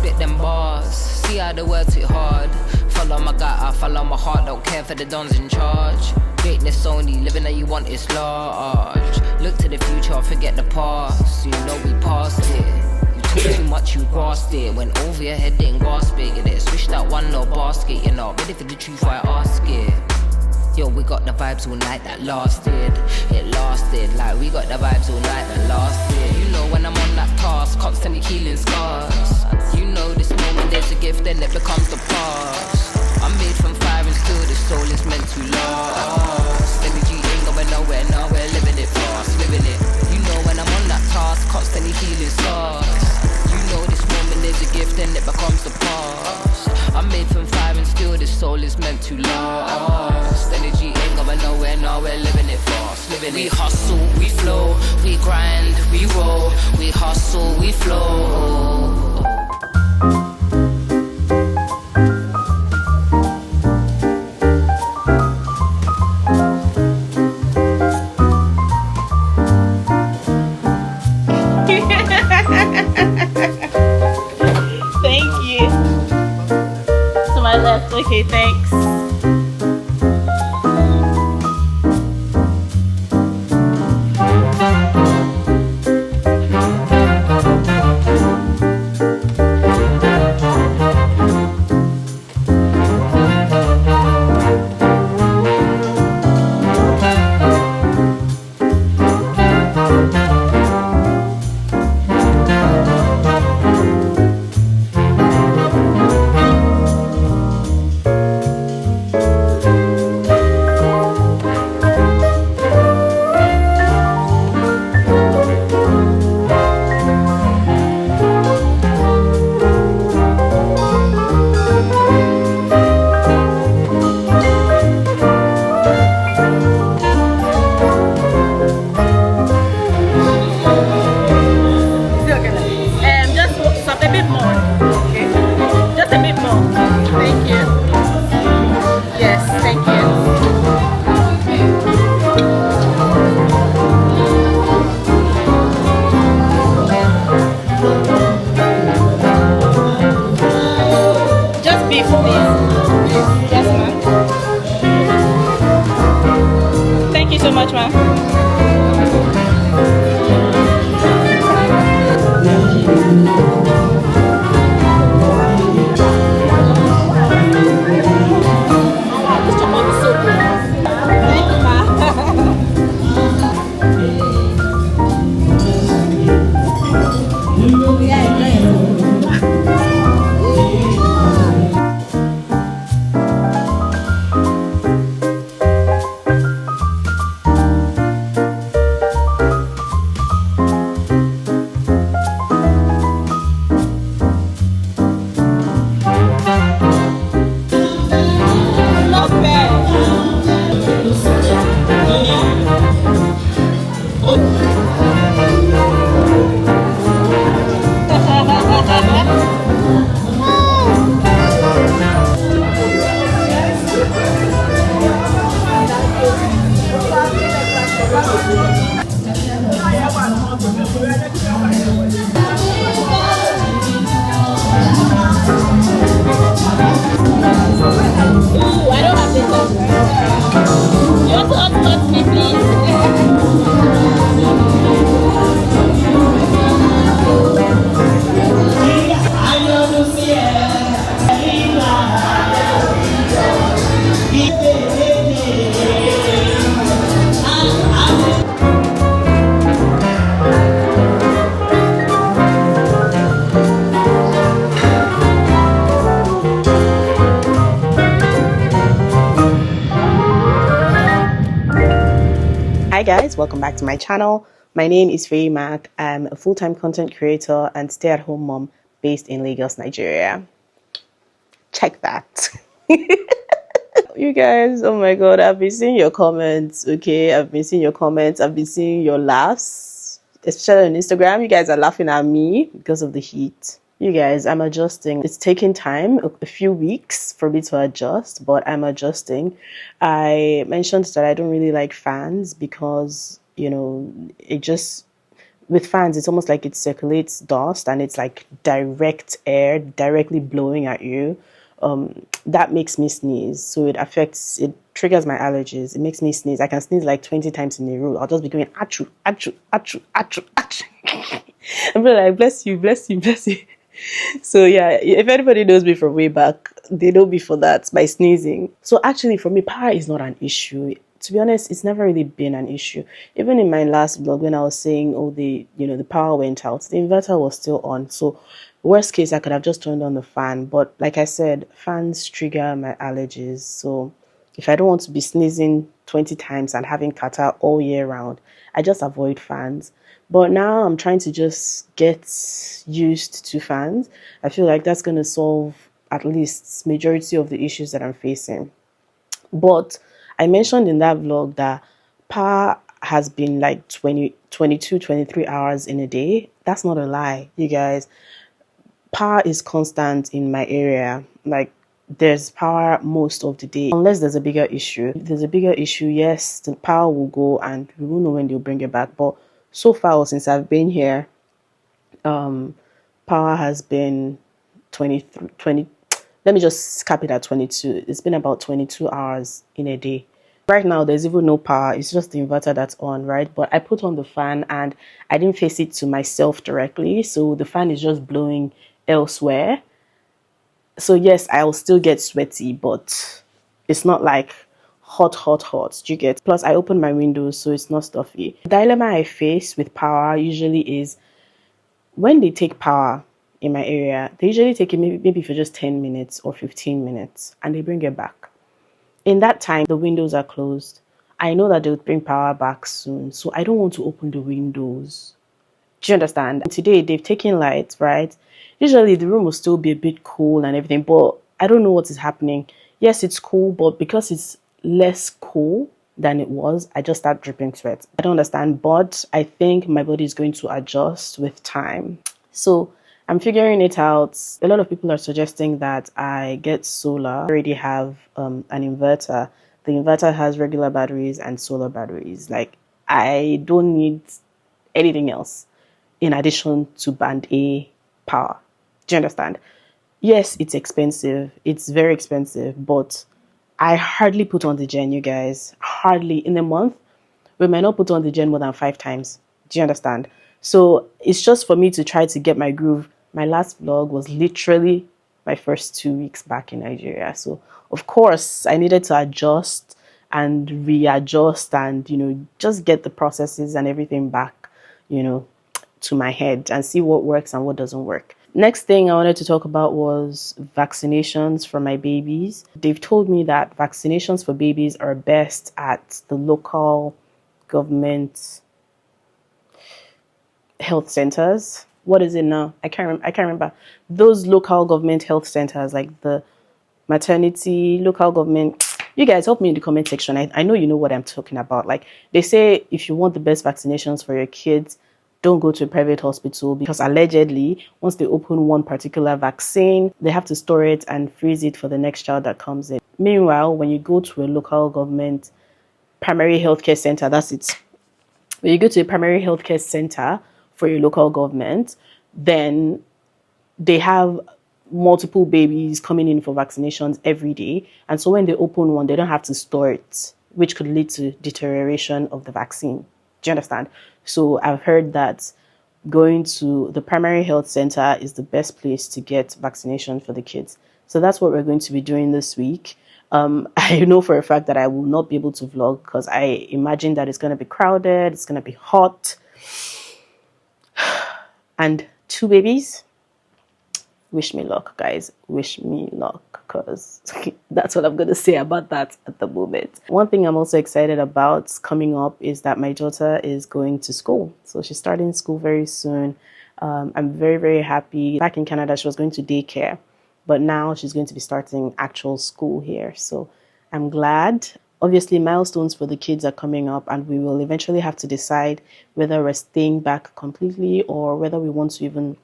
spit them bars. See how the words hit hard. Follow my gut, I follow my heart. Don't care for the dons in charge. Greatness only, living that you want is large. Look to the future, forget the past. You know we passed it. You talk too much, you grasped it. Went over your head, didn't grasp it. You didn't switch that one little basket. You're not ready for the truth, I ask it. Yo, we got the vibes all night that lasted. It lasted, like we got the vibes all night that lasted. You know when I'm on that task, constantly healing scars. You know this moment is a gift, then it becomes the past. I'm made from fire and still this soul is meant to last. Energy ain't going nowhere, now we're living it fast, living it. You know when I'm on that task, constantly healing scars. You know this moment is a gift, then it becomes the past. I'm made from fire and still this soul is meant to last. Energy ain't going nowhere, now we're living it fast, living it. We hustle, we flow, we grind, we roll. We hustle, we flow. Thank you. To my left, okay, thanks. So much, man. Hi guys, welcome back to my channel. My name is Faye Mac. I'm a full-time content creator and stay-at-home mom based in Lagos, Nigeria. Check that. You guys, oh my god, I've been seeing your comments. Okay, I've been seeing your comments. I've been seeing your laughs, especially on Instagram. You guys are laughing at me because of the heat. You guys, I'm adjusting. It's taking time, a few weeks for me to adjust, but I'm adjusting. I mentioned that I don't really like fans because, you know, it just with fans, it's almost like it circulates dust and it's like direct air directly blowing at you. That makes me sneeze. So it triggers my allergies. It makes me sneeze. I can sneeze like 20 times in a row. I'll just be going, achoo, achoo, achoo, achoo, achoo. I'm like, bless you, bless you, bless you. So yeah, if anybody knows me from way back, they know me for that, by sneezing. So actually for me, power is not an issue. To be honest, it's never really been an issue. Even in my last vlog when I was saying, oh, the power went out, the inverter was still on. So worst case, I could have just turned on the fan. But like I said, fans trigger my allergies. So if I don't want to be sneezing 20 times and having catarrh all year round, I just avoid fans. But now I'm trying to just get used to fans. I feel like that's going to solve at least majority of the issues that I'm facing. But I mentioned in that vlog that power has been like 20, 22, 23 hours in a day. That's not a lie, you guys. Power is constant in my area. Like, there's power most of the day, unless there's a bigger issue. If there's a bigger issue, yes, the power will go and we won't know when they'll bring it back. But so far, since I've been here, power has been 23, 20. Let me just cap it at 22. It's been about 22 hours in a day. Right now, there's even no power. It's just the inverter that's on, right? But I put on the fan and I didn't face it to myself directly. So the fan is just blowing elsewhere. So yes, I'll still get sweaty, but it's not like hot, hot, hot. Do you get? Plus, I open my windows, so it's not stuffy. The dilemma I face with power usually is when they take power in my area, they usually take it maybe for just 10 minutes or 15 minutes and they bring it back. In that time, the windows are closed. I know that they'll bring power back soon, so I don't want to open the windows. Do you understand? And today, they've taken lights, right? Usually, the room will still be a bit cool and everything, but I don't know what is happening. Yes, it's cool, but because it's less cool than it was, I just start dripping sweat. I don't understand, but I think my body is going to adjust with time. So I'm figuring it out. A lot of people are suggesting that I get solar. I already have an inverter. The inverter has regular batteries and solar batteries. Like, I don't need anything else in addition to band A power. Do you understand? Yes, it's expensive. It's very expensive, but I hardly put on the gen, you guys. Hardly. In a month, we might not put on the gen more than 5 times. Do you understand? So it's just for me to try to get my groove. My last vlog was literally my first 2 weeks back in Nigeria. So of course I needed to adjust and readjust and, just get the processes and everything back, to my head and see what works and what doesn't work. Next thing I wanted to talk about was vaccinations for my babies. They've told me that vaccinations for babies are best at the local government health centers. What is it now? I can't remember. Those local government health centers, like the maternity, local government. You guys help me in the comment section. I know you know what I'm talking about. Like, they say if you want the best vaccinations for your kids, don't go to a private hospital, because allegedly, once they open one particular vaccine, they have to store it and freeze it for the next child that comes in. Meanwhile, when you go to a local government primary healthcare center, that's it. When you go to a primary healthcare center for your local government, then they have multiple babies coming in for vaccinations every day. And so when they open one, they don't have to store it, which could lead to deterioration of the vaccine. Do you understand? So I've heard that going to the primary health center is the best place to get vaccination for the kids. So that's what we're going to be doing this week. I know for a fact that I will not be able to vlog because I imagine that it's going to be crowded, it's going to be hot. And 2 babies, wish me luck, guys. Wish me luck, because that's what I'm going to say about that at the moment. One thing I'm also excited about coming up is that my daughter is going to school. So she's starting school very soon. I'm very, very happy. Back in Canada, she was going to daycare, but now she's going to be starting actual school here. So I'm glad. Obviously, milestones for the kids are coming up, and we will eventually have to decide whether we're staying back completely or whether we want to even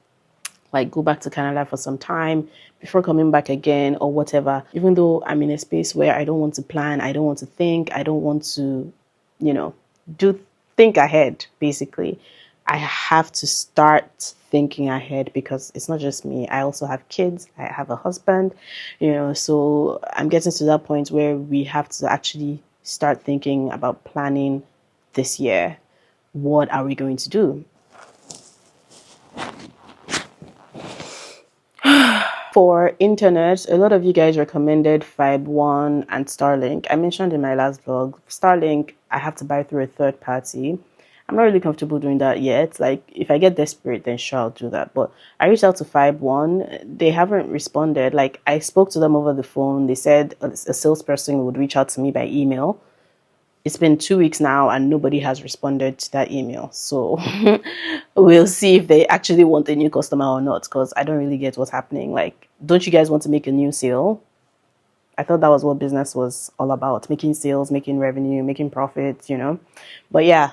go back to Canada for some time before coming back again or whatever. Even though I'm in a space where I don't want to plan, I don't want to think, I don't want to, think ahead, basically. I have to start thinking ahead because it's not just me. I also have kids. I have a husband, so I'm getting to that point where we have to actually start thinking about planning this year. What are we going to do? For internet, a lot of you guys recommended Fibe One and Starlink. I mentioned in my last vlog, Starlink, I have to buy through a third party. I'm not really comfortable doing that yet. Like, if I get desperate, then sure, I'll do that. But I reached out to Fibe One. They haven't responded. Like, I spoke to them over the phone. They said a salesperson would reach out to me by email. It's been 2 weeks now and nobody has responded to that email. So we'll see if they actually want a new customer or not, because I don't really get what's happening. Like, don't you guys want to make a new sale? I thought that was what business was all about, making sales, making revenue, making profits, But yeah,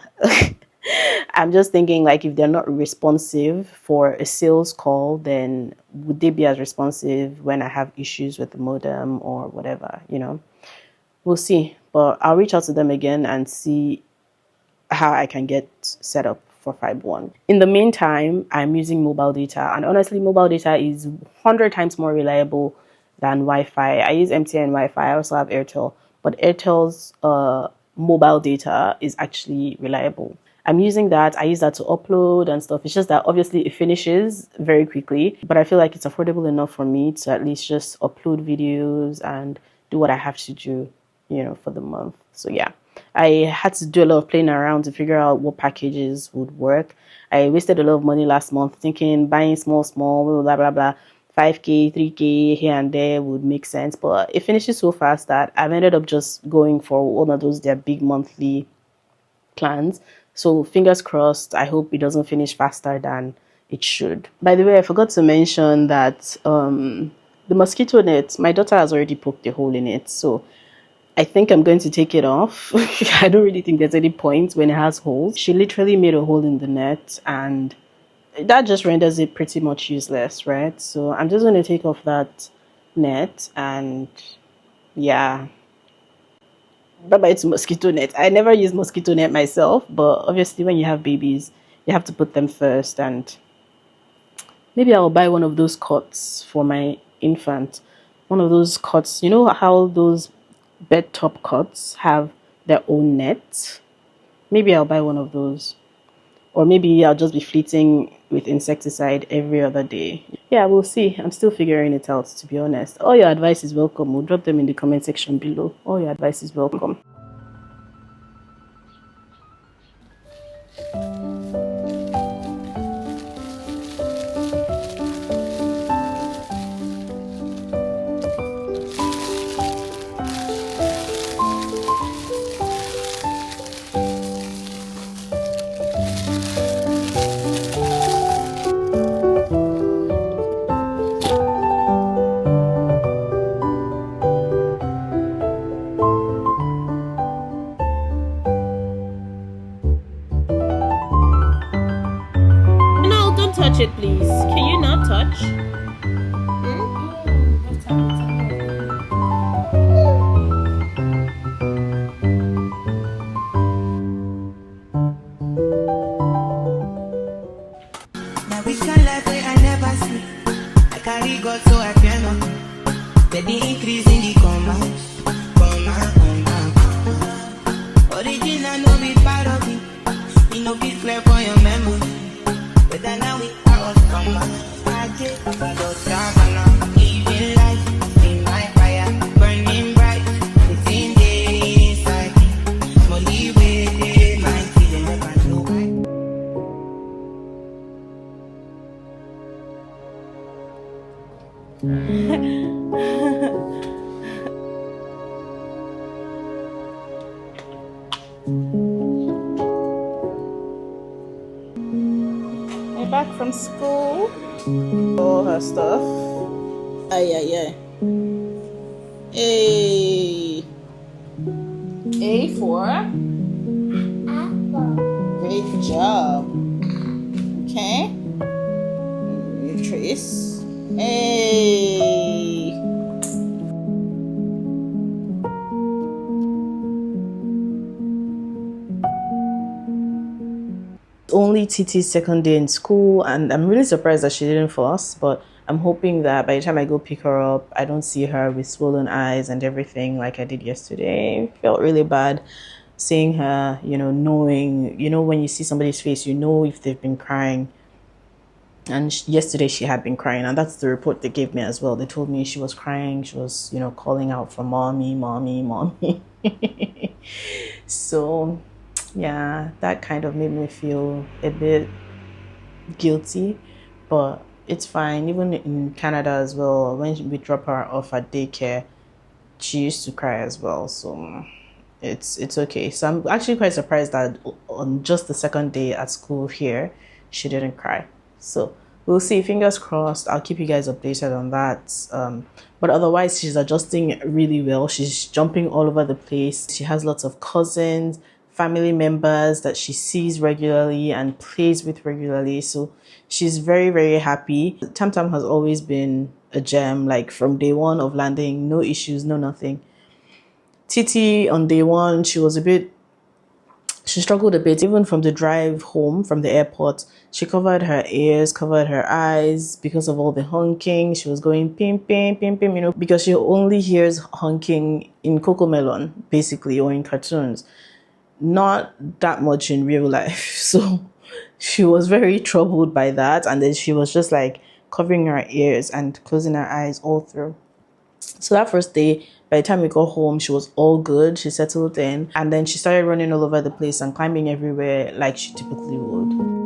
I'm just thinking, like, if they're not responsive for a sales call, then would they be as responsive when I have issues with the modem or whatever, We'll see, but I'll reach out to them again and see how I can get set up for Fibe One. In the meantime, I'm using mobile data, and honestly, mobile data is 100 times more reliable than Wi-Fi. I use MTN Wi-Fi. I also have Airtel, but Airtel's mobile data is actually reliable. I'm using that. I use that to upload and stuff. It's just that obviously it finishes very quickly, but I feel like it's affordable enough for me to at least just upload videos and do what I have to do, for the month. So yeah, I had to do a lot of playing around to figure out what packages would work. I wasted a lot of money last month thinking buying small, blah, blah, blah. 5K, 3K here and there would make sense, but it finishes so fast that I've ended up just going for one of those, their big monthly plans. So fingers crossed, I hope it doesn't finish faster than it should. By the way, I forgot to mention that the mosquito net, my daughter has already poked a hole in it, so I think I'm going to take it off. I don't really think there's any point when it has holes. She literally made a hole in the net, and that just renders it pretty much useless, right? So I'm just going to take off that net, and yeah, bye bye to mosquito net. I never use mosquito net myself, but obviously when you have babies, you have to put them first, and maybe I'll buy one of those cots for my infant. One of those cots, you know how those bed top cots have their own net? Maybe I'll buy one of those. Or maybe I'll just be fleeting with insecticide every other day. Yeah, we'll see. I'm still figuring it out, to be honest. All your advice is welcome. We'll drop them in the comment section below. All your advice is welcome. No, don't touch it, please. Can you not touch? Now we can life where I never see. I carry God so I cannot. Steady increase in the commas. Original no be part of it. You know be clear for your memory. But then now we are all commas. I just don't travel now. Living life in my fire. Burning bright. It's in the inside. Molly with my feeling never know why. We're back from school. All her stuff. Yeah. A. A for apple. Great job. Okay. Trace. Hey. only Titi's second day in school, and I'm really surprised that she didn't fuss, but I'm hoping that by the time I go pick her up, I don't see her with swollen eyes and everything like I did yesterday. Felt really bad seeing her, knowing, when you see somebody's face, you know if they've been crying. And yesterday she had been crying, and that's the report they gave me as well. They told me she was crying. She was, calling out for mommy, mommy, mommy. So, yeah, that kind of made me feel a bit guilty, but it's fine. Even in Canada as well, when we drop her off at daycare, she used to cry as well. So it's okay. So I'm actually quite surprised that on just the second day at school here, she didn't cry. So we'll see. Fingers crossed. I'll keep you guys updated on that. But otherwise, she's adjusting really well. She's jumping all over the place. She has lots of cousins, family members that she sees regularly and plays with regularly. So she's very, very happy. Tam Tam has always been a gem, like from day one of landing, no issues, no nothing. Titi on day one, she struggled a bit. Even from the drive home from the airport, she covered her ears, covered her eyes because of all the honking. She was going pim, pim, pim, pim, because she only hears honking in Cocomelon, basically, or in cartoons. Not that much in real life. So she was very troubled by that. And then she was just like covering her ears and closing her eyes all through. So that first day, by the time we got home, she was all good. She settled in, and then she started running all over the place and climbing everywhere like she typically would.